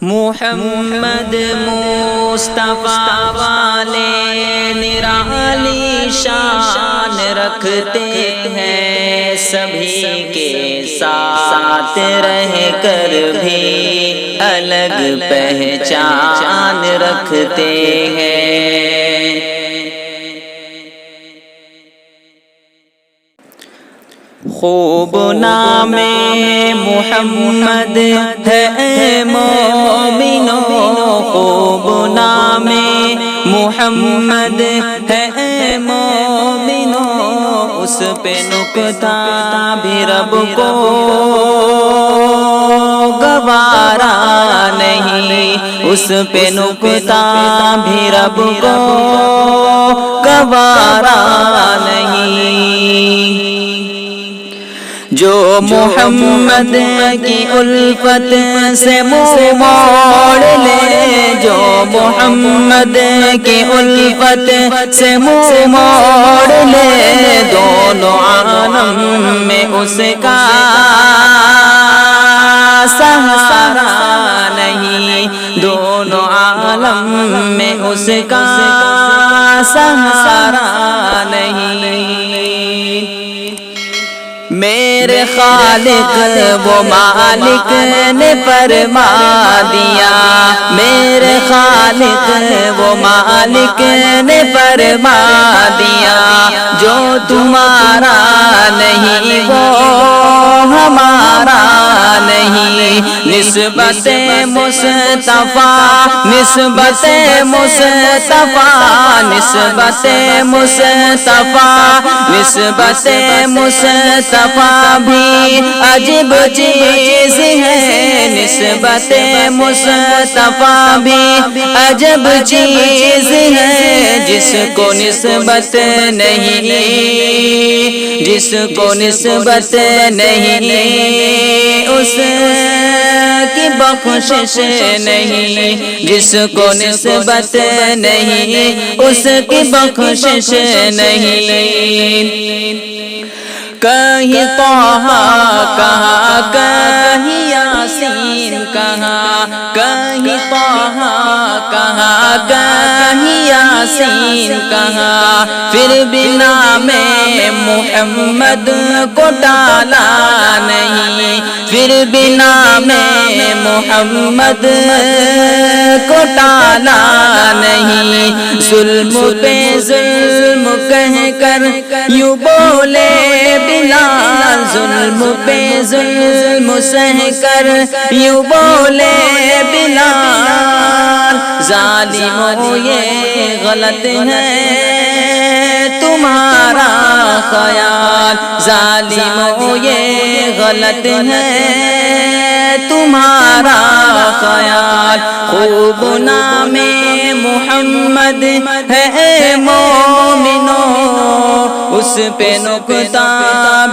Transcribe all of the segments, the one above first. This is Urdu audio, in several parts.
محمد مصطفیٰ والے نرالی شان رکھتے ہیں، سبھی کے ساتھ رہ کر بھی الگ پہچان رکھتے ہیں۔ خوب نام محمد ہے مومنو، خوب نام محمد ہے مومنو، اس پہ نکتہ بھی رب کو گوارا نہیں، اس پہ نکتہ بھی رب کو گوارا نہیں۔ جو محمد کی الفت سے منہ موڑ لے، جو محمد کی الفت سے منہ موڑ لے، دونوں عالم میں اس کا سہارا نہیں، دونوں عالم میں اس کا سہارا نہیں۔ میرے خالق وہ مالک نے فرما دیا، میرے خالق وہ مالک نے فرما دیا، جو تمہارا نہیں وہ ہمارا نہیں، نسبت مصطفیٰ نسبت مصطفیٰ نسبت مصطفیٰ نسبت مصطفیٰ بھی عجب چیز ہے، نسبت مصطفیٰ بھی عجب چیز ہے، جس کو نسبت نہیں جس کو نسبت نہیں اس کی بخشش نہیں، جس کو نسبت نہیں اس کی بخشش نہیں۔ کہیں طہ کہا، کہیں یاسین کہا، کہیں طہ کہا، کہیں یاسین کہا، پھر بھی نام محمد کو ٹالا نہیں، پھر بھی نام محمد کو ٹالا نہیں۔ ظلم پہ ظلم کہہ کر یوں بولے بلال، ظلم پہ ظلم سہ کر یوں بولے بلال، ظالموں یہ غلط ہے تمہارا خیال، ظالموں یہ غلط ہے تمہارا خیال۔ خوب نام محمد ہے مومنو، اس پہ نکتہ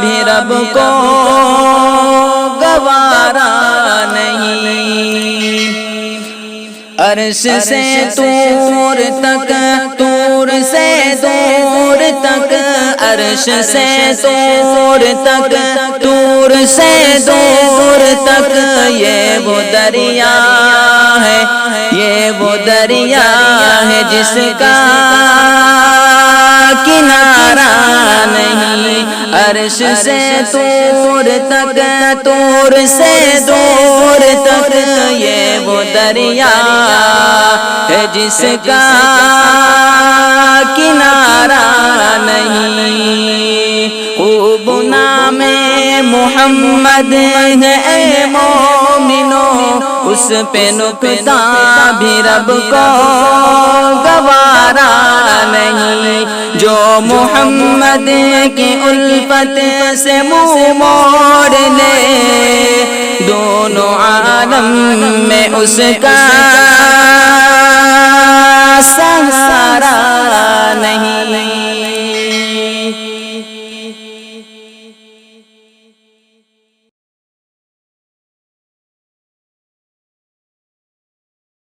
بھی رب کو گوارا نہیں۔ عرش سے طور تک، طور سے دور تک، عرش سے طور تک، طور سے دور تک، یہ وہ دریا ہے، یہ وہ دریا ہے جس کا کنارہ نہیں۔ عرش سے طور تک، طور سے دور تک، یہ وہ دریا ہے جس کا کنارہ نہیں۔ خوب نام محمد ہے مومنو، اس پہ نکتہ بھی رب کو گوارا نہیں، جو محمد کی الفت سے منہ موڑ لے، دونوں عالم میں اس کا سہارا